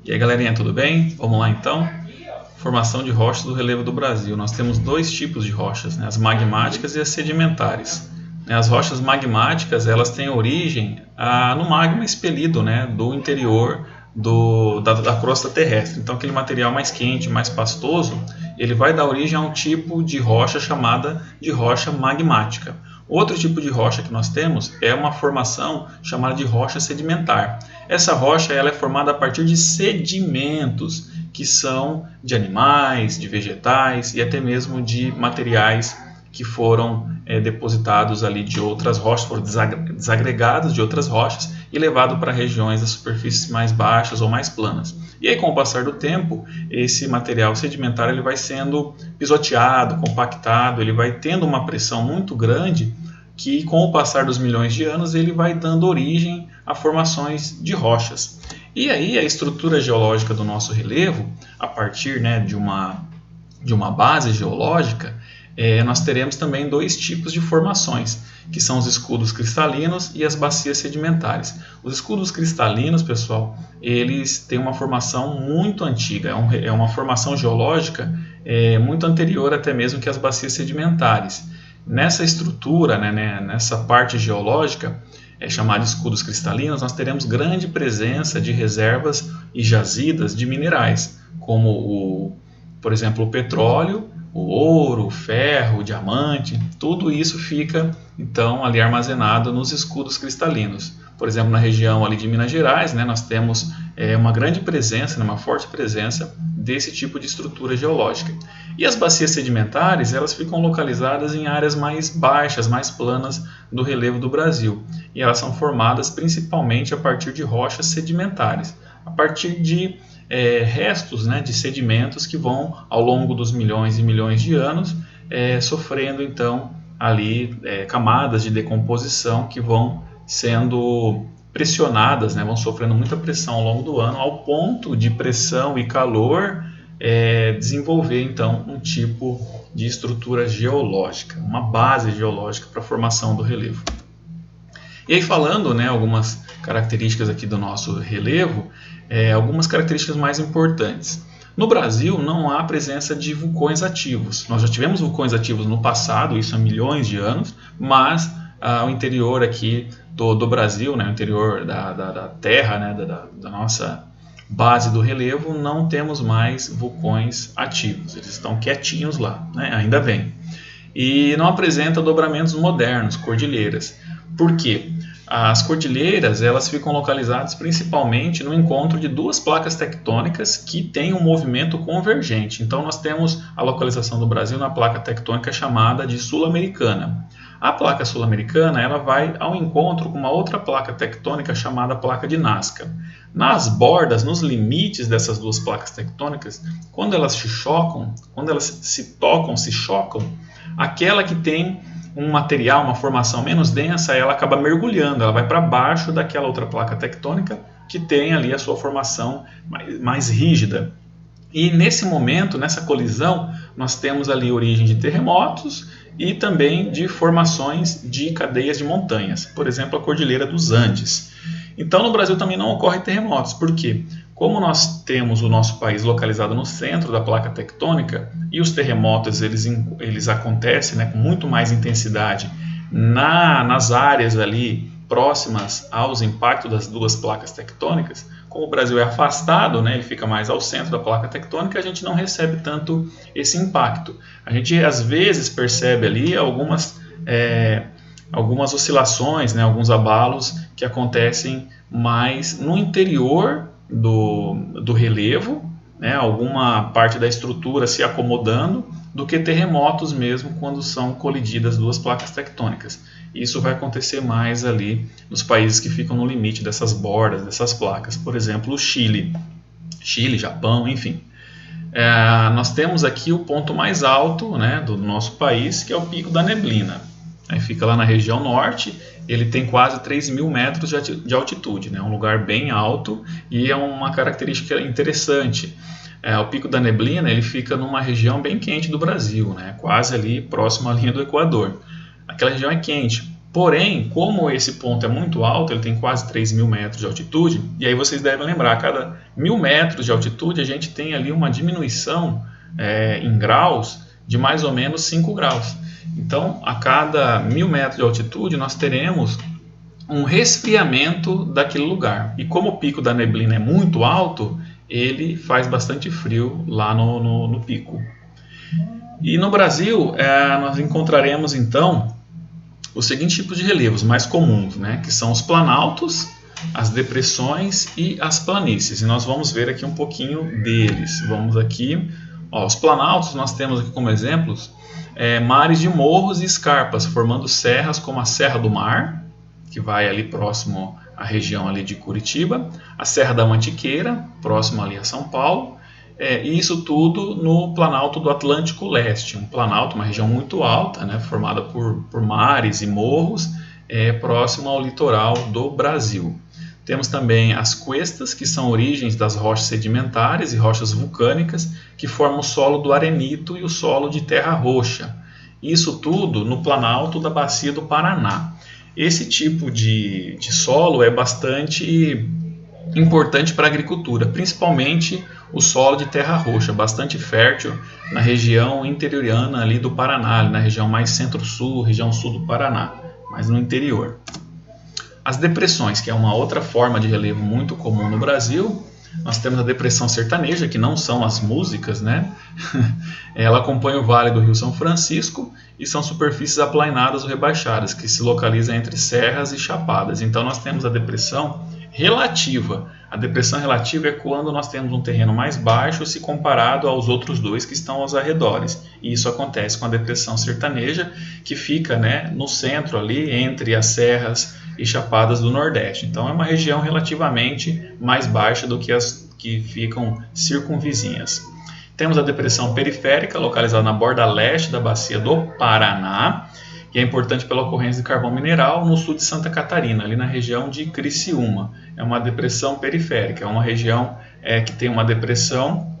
E aí galerinha, tudo bem? Vamos lá então? Formação de rochas do relevo do Brasil. Nós temos dois tipos de rochas, né? As magmáticas e as sedimentares. As rochas magmáticas elas têm origem no magma expelido, né, do interior da crosta terrestre. Então aquele material mais quente, mais pastoso, ele vai dar origem a um tipo de rocha chamada de rocha magmática. Outro tipo de rocha que nós temos é uma formação chamada de rocha sedimentar. Essa rocha ela é formada a partir de sedimentos que são de animais, de vegetais e até mesmo de materiais que foram depositados ali de outras rochas, foram desagregados de outras rochas e levados para regiões das superfícies mais baixas ou mais planas. E aí, com o passar do tempo, esse material sedimentar ele vai sendo pisoteado, compactado, ele vai tendo uma pressão muito grande que, com o passar dos milhões de anos, ele vai dando origem a formações de rochas. E aí, a estrutura geológica do nosso relevo, a partir de uma base geológica, nós teremos também dois tipos de formações, que são os escudos cristalinos e as bacias sedimentares. Os escudos cristalinos, pessoal, eles têm uma formação muito antiga, é uma formação geológica muito anterior até mesmo que as bacias sedimentares. Nessa estrutura, nessa parte geológica, chamada de escudos cristalinos, nós teremos grande presença de reservas e jazidas de minerais, como, por exemplo, o petróleo, o ouro, o ferro, o diamante, tudo isso fica então ali armazenado nos escudos cristalinos. Por exemplo, na região ali de Minas Gerais, nós temos uma grande presença, uma forte presença desse tipo de estrutura geológica. E as bacias sedimentares, elas ficam localizadas em áreas mais baixas, mais planas do relevo do Brasil. E elas são formadas principalmente a partir de rochas sedimentares, a partir de restos de sedimentos que vão ao longo dos milhões e milhões de anos sofrendo então ali camadas de decomposição que vão sendo pressionadas, vão sofrendo muita pressão ao longo do ano, ao ponto de pressão e calor desenvolver então um tipo de estrutura geológica, uma base geológica para a formação do relevo. E aí falando algumas características aqui do nosso relevo, algumas características mais importantes. No Brasil não há presença de vulcões ativos. Nós já tivemos vulcões ativos no passado, isso há milhões de anos, mas o interior aqui do Brasil, o interior da terra, da nossa base do relevo, não temos mais vulcões ativos. Eles estão quietinhos lá, ainda bem. E não apresenta dobramentos modernos, cordilheiras. Por quê? As cordilheiras elas ficam localizadas principalmente no encontro de duas placas tectônicas que têm um movimento convergente. Então nós temos a localização do Brasil na placa tectônica chamada de Sul-Americana. A placa sul-americana ela vai ao encontro com uma outra placa tectônica chamada placa de Nazca. Nas bordas, nos limites dessas duas placas tectônicas, quando elas se chocam, quando elas se tocam, se chocam, aquela que tem um material, uma formação menos densa, ela acaba mergulhando, ela vai para baixo daquela outra placa tectônica que tem ali a sua formação mais rígida. E nesse momento, nessa colisão, nós temos ali origem de terremotos e também de formações de cadeias de montanhas, por exemplo, a Cordilheira dos Andes. Então, no Brasil também não ocorrem terremotos, por quê? Como nós temos o nosso país localizado no centro da placa tectônica e os terremotos eles acontecem com muito mais intensidade nas áreas ali próximas aos impactos das duas placas tectônicas, como o Brasil é afastado, ele fica mais ao centro da placa tectônica, a gente não recebe tanto esse impacto. A gente às vezes percebe ali algumas oscilações, alguns abalos que acontecem mais no interior do relevo, alguma parte da estrutura se acomodando, do que terremotos mesmo quando são colididas duas placas tectônicas. Isso vai acontecer mais ali nos países que ficam no limite dessas bordas, dessas placas, por exemplo, o Chile, Japão, enfim. Nós temos aqui o ponto mais alto do nosso país, que é o Pico da Neblina. Aí fica lá na região norte, ele tem quase 3.000 metros de altitude, um lugar bem alto e é uma característica interessante. O Pico da Neblina ele fica numa região bem quente do Brasil, quase ali próximo à linha do Equador. Aquela região é quente, Porém, como esse ponto é muito alto, ele tem quase 3.000 metros de altitude, e aí vocês devem lembrar, a cada 1.000 metros de altitude a gente tem ali uma diminuição em graus de mais ou menos 5 graus. Então, a cada 1.000 metros de altitude nós teremos um resfriamento daquele lugar. E como o pico da neblina é muito alto, ele faz bastante frio lá no pico. E no Brasil, nós encontraremos então os seguintes tipos de relevos mais comuns, né, que são os planaltos, as depressões e as planícies. E nós vamos ver aqui um pouquinho deles. Vamos aqui, os planaltos nós temos aqui como exemplos mares de morros e escarpas, formando serras como a Serra do Mar, que vai ali próximo à região ali de Curitiba, a Serra da Mantiqueira, próximo ali a São Paulo, e isso tudo no Planalto do Atlântico Leste, um planalto, uma região muito alta, né, formada por mares e morros, próximo ao litoral do Brasil. Temos também as cuestas, que são origens das rochas sedimentares e rochas vulcânicas, que formam o solo do arenito e o solo de terra roxa. Isso tudo no Planalto da Bacia do Paraná. Esse tipo de solo é bastante importante para a agricultura, principalmente o solo de terra roxa, bastante fértil na região interiorana ali do Paraná, ali na região mais centro-sul, região sul do Paraná, mas no interior. As depressões, que é uma outra forma de relevo muito comum no Brasil, nós temos a depressão sertaneja, que não são as músicas, né? Ela acompanha o Vale do Rio São Francisco e são superfícies aplainadas ou rebaixadas, que se localizam entre serras e chapadas. Então nós temos a depressão relativa. A depressão relativa é quando nós temos um terreno mais baixo se comparado aos outros dois que estão aos arredores. E isso acontece com a depressão sertaneja, que fica, né, no centro ali, entre as serras e chapadas do Nordeste. Então é uma região relativamente mais baixa do que as que ficam circunvizinhas. Temos a depressão periférica, localizada na borda leste da bacia do Paraná, que é importante pela ocorrência de carvão mineral no sul de Santa Catarina, ali na região de Criciúma. É uma depressão periférica, é uma região que tem uma depressão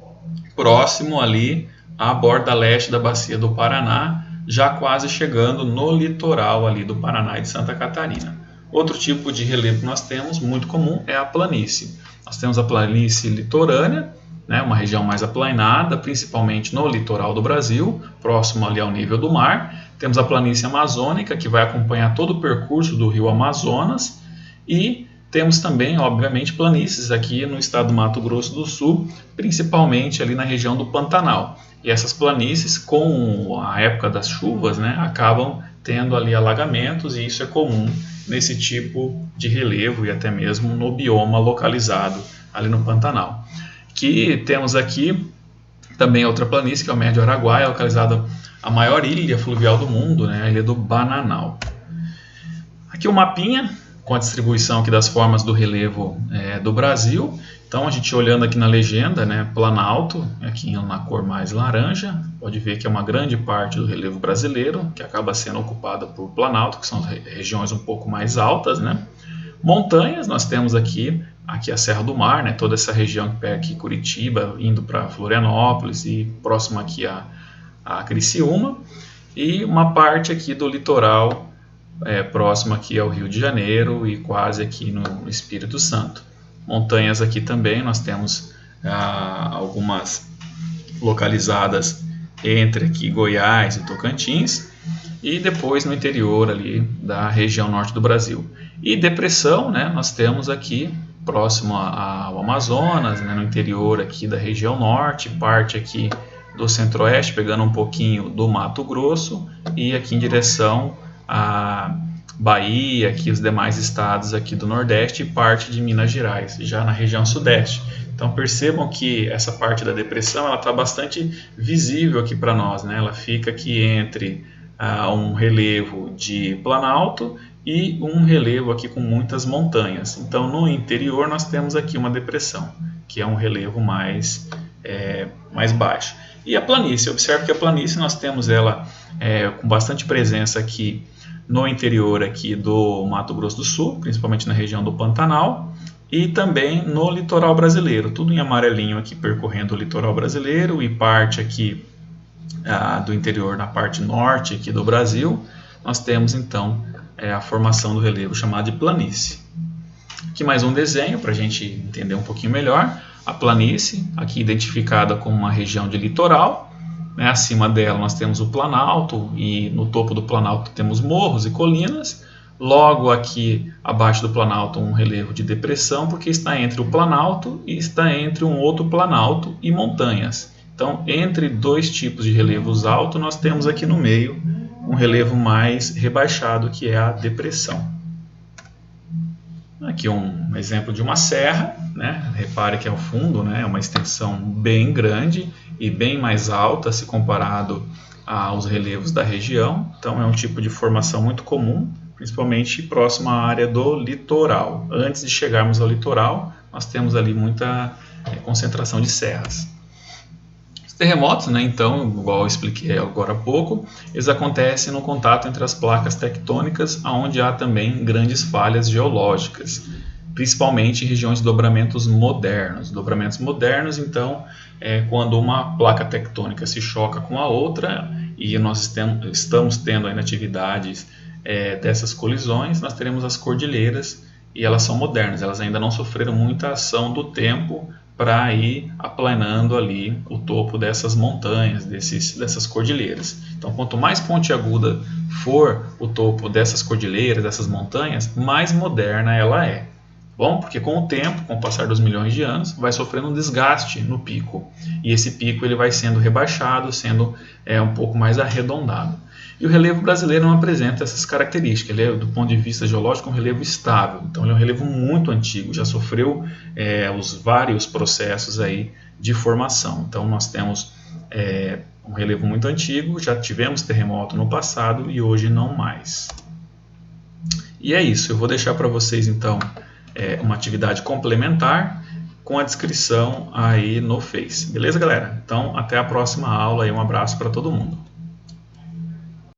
próximo ali à borda leste da bacia do Paraná, já quase chegando no litoral ali do Paraná e de Santa Catarina. Outro tipo de relevo que nós temos, muito comum, é a planície. Nós temos a planície litorânea, né, uma região mais aplainada, principalmente no litoral do Brasil, próximo ali ao nível do mar. Temos a planície amazônica, que vai acompanhar todo o percurso do rio Amazonas. E temos também, obviamente, planícies aqui no estado do Mato Grosso do Sul, principalmente ali na região do Pantanal. E essas planícies, com a época das chuvas, né, acabam tendo ali alagamentos, e isso é comum nesse tipo de relevo e até mesmo no bioma localizado ali no Pantanal. Que temos aqui também outra planície, que é o Médio Araguaia, localizada a maior ilha fluvial do mundo, né, a ilha do Bananal. Aqui o mapinha com a distribuição aqui das formas do relevo do Brasil. Então a gente olhando aqui na legenda, né, Planalto, aqui na cor mais laranja, pode ver que é uma grande parte do relevo brasileiro, que acaba sendo ocupada por Planalto, que são regiões um pouco mais altas, né? Montanhas, nós temos aqui a Serra do Mar, né, toda essa região que pega aqui Curitiba, indo para Florianópolis e próximo aqui a Criciúma, e uma parte aqui do litoral próximo aqui ao Rio de Janeiro e quase aqui no Espírito Santo. Montanhas aqui também, nós temos algumas localizadas entre aqui Goiás e Tocantins, e depois no interior ali da região norte do Brasil. E depressão, né, nós temos aqui próximo ao Amazonas, né, no interior aqui da região norte, parte aqui do centro-oeste, pegando um pouquinho do Mato Grosso, e aqui em direção a Bahia, aqui os demais estados aqui do Nordeste e parte de Minas Gerais, já na região Sudeste. Então percebam que essa parte da depressão ela está bastante visível aqui para nós, né? Ela fica aqui entre um relevo de planalto e um relevo aqui com muitas montanhas. Então no interior nós temos aqui uma depressão, que é um relevo mais baixo. E a planície, observe que a planície nós temos ela com bastante presença aqui no interior aqui do Mato Grosso do Sul, principalmente na região do Pantanal, e também no litoral brasileiro, tudo em amarelinho aqui percorrendo o litoral brasileiro e parte aqui do interior na parte norte aqui do Brasil, nós temos então a formação do relevo chamada de planície. Aqui mais um desenho para a gente entender um pouquinho melhor. A planície, aqui identificada como uma região de litoral, né? Acima dela nós temos o planalto e no topo do planalto temos morros e colinas. Logo aqui abaixo do planalto um relevo de depressão, porque está entre o planalto e está entre um outro planalto e montanhas. Então, entre dois tipos de relevos altos, nós temos aqui no meio um relevo mais rebaixado, que é a depressão. Aqui um exemplo de uma serra, né? Repare que ao fundo, né, é uma extensão bem grande e bem mais alta se comparado aos relevos da região. Então é um tipo de formação muito comum, principalmente próximo à área do litoral. Antes de chegarmos ao litoral, nós temos ali muita concentração de serras. Os terremotos, né, então, igual eu expliquei agora há pouco, eles acontecem no contato entre as placas tectônicas, onde há também grandes falhas geológicas, principalmente em regiões de dobramentos modernos. Dobramentos modernos, então, é quando uma placa tectônica se choca com a outra e nós estamos tendo ainda atividades dessas colisões, nós teremos as cordilheiras e elas são modernas, elas ainda não sofreram muita ação do tempo para ir aplanando ali o topo dessas montanhas, dessas cordilheiras. Então, quanto mais pontiaguda for o topo dessas cordilheiras, dessas montanhas, mais moderna ela é. Bom, porque com o tempo, com o passar dos milhões de anos, vai sofrendo um desgaste no pico. E esse pico ele vai sendo rebaixado, sendo um pouco mais arredondado. E o relevo brasileiro não apresenta essas características. Ele é, do ponto de vista geológico, um relevo estável. Então, ele é um relevo muito antigo, já sofreu os vários processos aí de formação. Então, nós temos um relevo muito antigo, já tivemos terremoto no passado e hoje não mais. E é isso, eu vou deixar para vocês, então, uma atividade complementar com a descrição aí no Face. Beleza, galera? Então, até a próxima aula e um abraço para todo mundo.